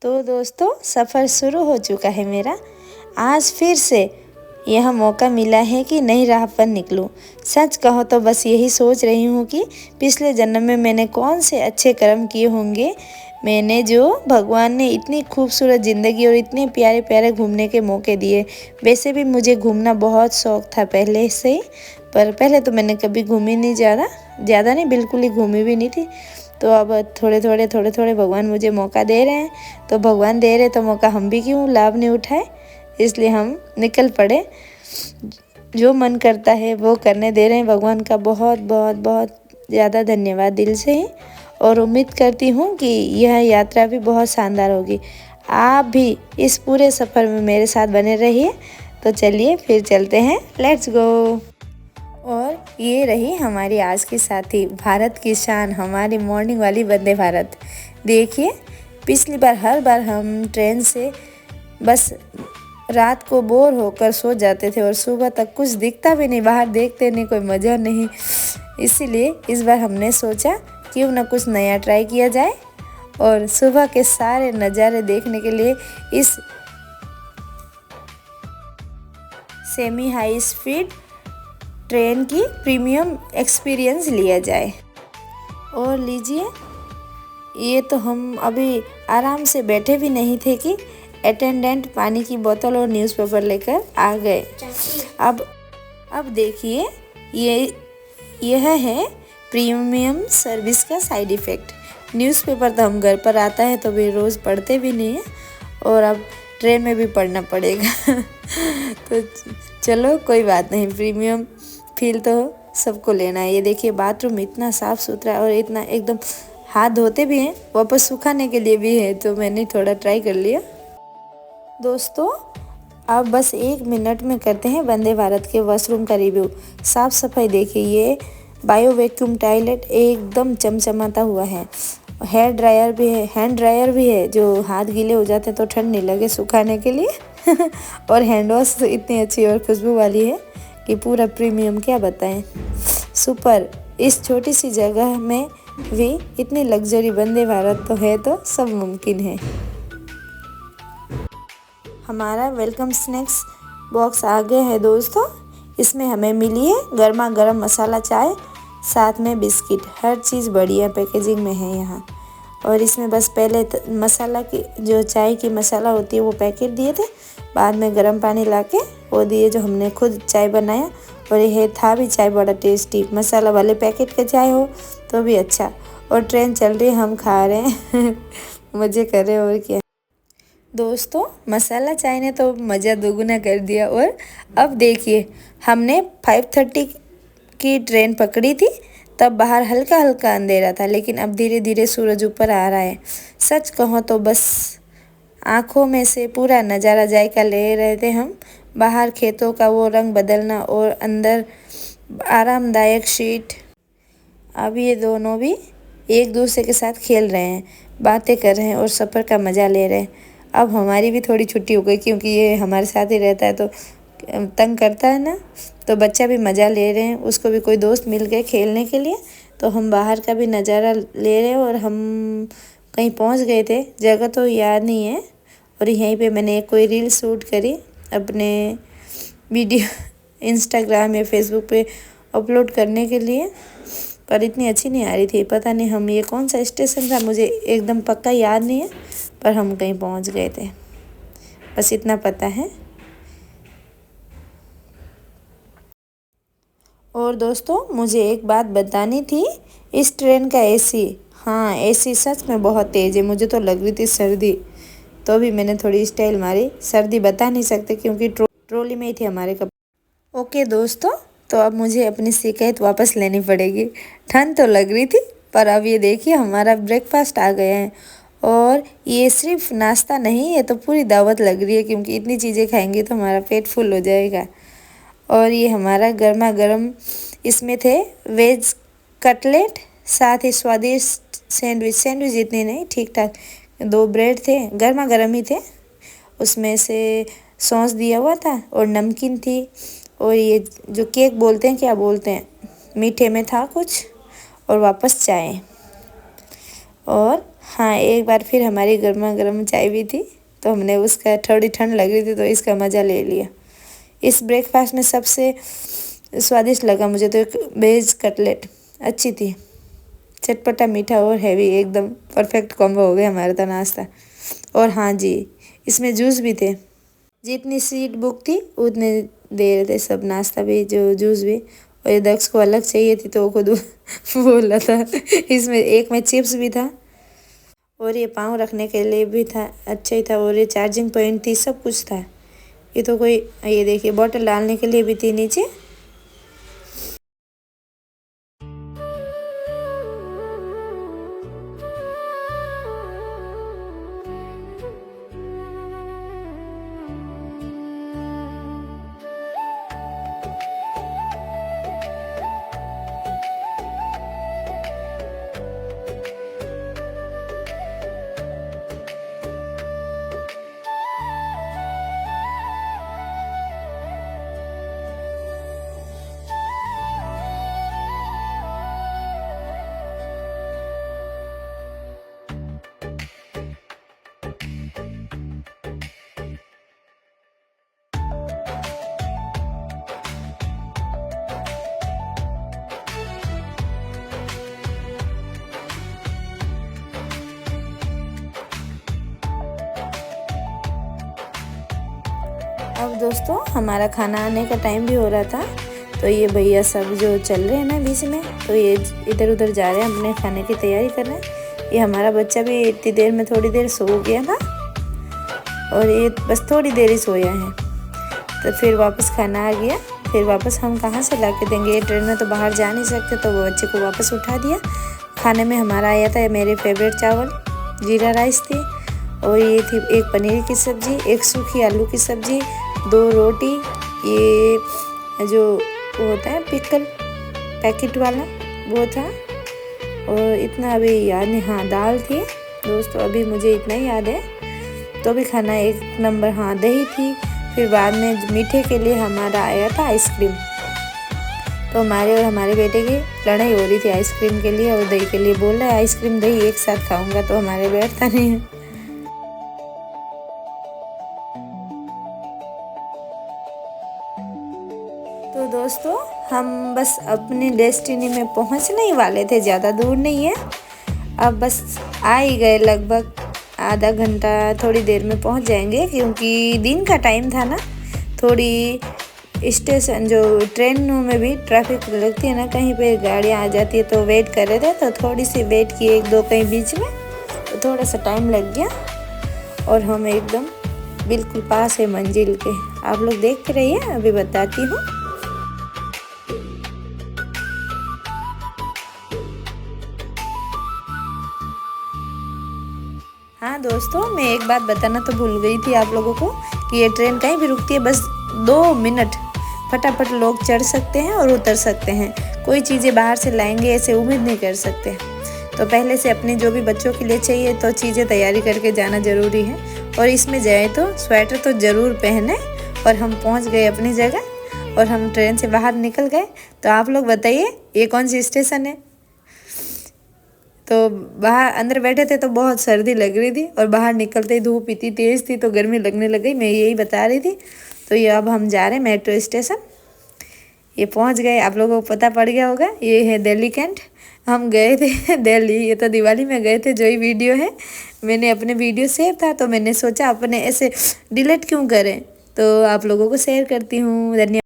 तो दोस्तों सफ़र शुरू हो चुका है मेरा। आज फिर से यह मौका मिला है कि नई राह पर निकलूं। सच कहो तो बस यही सोच रही हूँ कि पिछले जन्म में मैंने कौन से अच्छे कर्म किए होंगे, मैंने जो भगवान ने इतनी खूबसूरत ज़िंदगी और इतने प्यारे प्यारे घूमने के मौके दिए। वैसे भी मुझे घूमना बहुत शौक़ था पहले से ही, पर पहले तो मैंने कभी घूमी नहीं, ज़्यादा नहीं, बिल्कुल ही घूमी भी नहीं थी। तो अब थोड़े थोड़े भगवान मुझे मौका दे रहे हैं, तो भगवान दे रहे तो मौका हम भी क्यों लाभ नहीं उठाए, इसलिए हम निकल पड़े। जो मन करता है वो करने दे रहे हैं। भगवान का बहुत बहुत बहुत ज़्यादा धन्यवाद दिल से ही, और उम्मीद करती हूँ कि यह यात्रा भी बहुत शानदार होगी। आप भी इस पूरे सफ़र में मेरे साथ बने रहिए। तो चलिए फिर चलते हैं, लेट्स गो। और ये रही हमारी आज की साथी, भारत की शान, हमारी मॉर्निंग वाली वंदे भारत। देखिए, पिछली बार हर बार हम ट्रेन से बस रात को बोर होकर सो जाते थे और सुबह तक कुछ दिखता भी नहीं, बाहर देखते नहीं, कोई मज़ा नहीं। इसीलिए इस बार हमने सोचा क्यों ना कुछ नया ट्राई किया जाए, और सुबह के सारे नज़ारे देखने के लिए इस सेमी हाई स्पीड ट्रेन की प्रीमियम एक्सपीरियंस लिया जाए। और लीजिए, ये तो हम अभी आराम से बैठे भी नहीं थे कि अटेंडेंट पानी की बोतल और न्यूज़पेपर लेकर आ गए। अब देखिए, यह है प्रीमियम सर्विस का साइड इफ़ेक्ट। न्यूज़पेपर तो हम घर पर आता है तो भी रोज़ पढ़ते भी नहीं हैं, और अब ट्रेन में भी पढ़ना पड़ेगा। तो चलो कोई बात नहीं, प्रीमियम फील तो सबको लेना है। ये देखिए, बाथरूम इतना साफ़ सुथरा और इतना एकदम, हाथ धोते भी हैं, वापस सुखाने के लिए भी है, तो मैंने थोड़ा ट्राई कर लिया। दोस्तों, अब बस 1 मिनट में करते हैं वंदे भारत के वॉशरूम का रिव्यू। साफ़ सफाई देखिए, ये बायो वैक्यूम टॉयलेट एकदम चमचमाता हुआ है। हैंड ड्रायर भी है, जो हाथ गीले हो जाते हैं तो ठंड नहीं लगे सुखाने के लिए। और हैंड वॉश तो इतनी अच्छी और खुशबू वाली है कि पूरा प्रीमियम, क्या बताएं, सुपर। इस छोटी सी जगह में भी इतनी लग्जरी वंदे भारत तो है, तो सब मुमकिन है। हमारा वेलकम स्नैक्स बॉक्स आ गया है दोस्तों। इसमें हमें मिली है गर्मा गर्म मसाला चाय, साथ में बिस्किट। हर चीज़ बढ़िया पैकेजिंग में है यहाँ। और इसमें बस पहले मसाला की, जो चाय की मसाला होती है वो पैकेट दिए थे, बाद में गर्म पानी लाके वो दिए, जो हमने खुद चाय बनाया। और यह था भी चाय बड़ा टेस्टी, मसाला वाले पैकेट का चाय हो तो भी अच्छा। और ट्रेन चल रही है, हम खा रहे हैं। मज़े कर रहे हैं, और क्या। दोस्तों, मसाला चाय ने तो मज़ा दोगुना कर दिया। और अब देखिए, हमने 5:30 की ट्रेन पकड़ी थी, तब बाहर हल्का हल्का अंधेरा था, लेकिन अब धीरे धीरे सूरज ऊपर आ रहा है। सच कहो तो बस आँखों में से पूरा नज़ारा जायका ले रहे थे हम। बाहर खेतों का वो रंग बदलना और अंदर आरामदायक सीट। अब ये दोनों भी एक दूसरे के साथ खेल रहे हैं, बातें कर रहे हैं और सफ़र का मज़ा ले रहे हैं। अब हमारी भी थोड़ी छुट्टी हो गई, क्योंकि ये हमारे साथ ही रहता है तो तंग करता है ना, तो बच्चा भी मज़ा ले रहे हैं, उसको भी कोई दोस्त मिल गए खेलने के लिए, तो हम बाहर का भी नज़ारा ले रहे हैं। और हम कहीं पहुंच गए थे, जगह तो याद नहीं है, और यहीं पे मैंने एक कोई रील शूट करी, अपने वीडियो इंस्टाग्राम या फेसबुक पे अपलोड करने के लिए, पर इतनी अच्छी नहीं आ रही थी। पता नहीं हम, ये कौन सा स्टेशन था, मुझे एकदम पक्का याद नहीं है, पर हम कहीं पहुंच गए थे, बस इतना पता है। और दोस्तों, मुझे एक बात बतानी थी, इस ट्रेन का एसी, हाँ एसी सच में बहुत तेज़ है। मुझे तो लग रही थी सर्दी, तो भी मैंने थोड़ी स्टाइल मारी। सर्दी बता नहीं सकते क्योंकि ट्रॉली में ही थे हमारे कपड़े। ओके दोस्तों, तो अब मुझे अपनी शिकायत वापस लेनी पड़ेगी। ठंड तो लग रही थी, पर अब ये देखिए हमारा ब्रेकफास्ट आ गया है। और ये सिर्फ नाश्ता नहीं, ये तो पूरी दावत लग रही है, क्योंकि इतनी चीज़ें खाएंगे तो हमारा पेट फुल हो जाएगा। और ये हमारा गर्मा गर्म, इसमें थे वेज कटलेट, साथ ही स्वादिष्ट सैंडविच इतने नहीं, ठीक ठाक 2 ब्रेड थे, गर्मा गर्म ही थे, उसमें से सॉस दिया हुआ था और नमकीन थी। और ये जो केक बोलते हैं, क्या बोलते हैं, मीठे में था कुछ, और वापस चाय। और हाँ, एक बार फिर हमारी गर्मा गर्म चाय भी थी, तो हमने उसका थोड़ी ठंड लग रही थी तो इसका मज़ा ले लिया। इस ब्रेकफास्ट में सबसे स्वादिष्ट लगा मुझे तो एक वेज कटलेट, अच्छी थी। चटपटा, मीठा और हैवी, एकदम परफेक्ट कॉम्बो हो गया हमारा तो नाश्ता। और हाँ जी, इसमें जूस भी थे। जितनी सीट बुक थी उतने दे रहे थे सब, नाश्ता भी जो जूस भी। और ये दक्ष को अलग चाहिए थी तो वो खुद बोला था। इसमें एक में चिप्स भी था और ये पाँव रखने के लिए भी था, अच्छा ही था। और ये चार्जिंग पॉइंट थी, सब कुछ था। ये तो कोई, ये देखिए बॉटल डालने के लिए भी थी नीचे। अब दोस्तों हमारा खाना आने का टाइम भी हो रहा था, तो ये भैया सब जो चल रहे हैं ना बीच में, तो ये इधर उधर जा रहे हैं, अपने खाने की तैयारी कर रहे हैं। ये हमारा बच्चा भी इतनी देर में थोड़ी देर सो गया था और ये बस थोड़ी देर ही सोया है, तो फिर वापस खाना आ गया। फिर वापस हम कहाँ से ला के देंगे, ट्रेन में तो बाहर जा नहीं सकते, तो वो बच्चे को वापस उठा दिया। खाने में हमारा आया था मेरे फेवरेट चावल, जीरा राइस थी, और ये थी एक पनीर की सब्ज़ी, एक सूखी आलू की सब्ज़ी, 2 रोटी, ये जो वो होता है पिकल पैकेट वाला वो था, और इतना अभी याद नहीं। हाँ, दाल थी दोस्तों, अभी मुझे इतना ही याद है। तो भी खाना एक नंबर। हाँ, दही थी। फिर बाद में मीठे के लिए हमारा आया था आइसक्रीम। तो हमारे और हमारे बेटे की लड़ाई हो रही थी आइसक्रीम के लिए और दही के लिए। बोल रहा है आइसक्रीम दही एक साथ खाऊंगा, तो हमारे बैठता नहीं है। तो दोस्तों हम बस अपनी डेस्टिनी में पहुंचने ही वाले थे, ज़्यादा दूर नहीं है, अब बस आ ही गए। लगभग आधा घंटा, थोड़ी देर में पहुंच जाएंगे, क्योंकि दिन का टाइम था ना। थोड़ी स्टेशन जो ट्रेनों में भी ट्रैफिक लगती है ना, कहीं पे गाड़ियाँ आ जाती है, तो वेट कर रहे थे, तो थोड़ी सी वेट की 1-2 कहीं बीच में, तो थोड़ा सा टाइम लग गया। और हम एकदम बिल्कुल पास है मंजिल के, आप लोग देखते रहिए, अभी बताती हूँ। हाँ दोस्तों, मैं एक बात बताना तो भूल गई थी आप लोगों को कि ये ट्रेन कहीं भी रुकती है, बस 2 मिनट फटाफट लोग चढ़ सकते हैं और उतर सकते हैं। कोई चीज़ें बाहर से लाएंगे ऐसे उम्मीद नहीं कर सकते। तो पहले से अपने जो भी बच्चों के लिए चाहिए तो चीज़ें तैयारी करके जाना ज़रूरी है। और इसमें जाए तो स्वेटर तो ज़रूर पहने। और हम पहुँच गए अपनी जगह और हम ट्रेन से बाहर निकल गए। तो आप लोग बताइए ये कौन सी स्टेशन है। तो बाहर अंदर बैठे थे तो बहुत सर्दी लग रही थी, और बाहर निकलते ही धूप इतनी तेज़ थी तो गर्मी लगने लग गई, मैं यही बता रही थी। तो ये अब हम जा रहे हैं मेट्रो स्टेशन, ये पहुंच गए। आप लोगों को पता पड़ गया होगा, ये है दिल्ली कैंट। हम गए थे दिल्ली, ये तो दिवाली में गए थे, जो ही वीडियो है मैंने अपने वीडियो सेव था, तो मैंने सोचा अपने ऐसे डिलीट क्यों करें, तो आप लोगों को शेयर करती हूँ। धन्यवाद।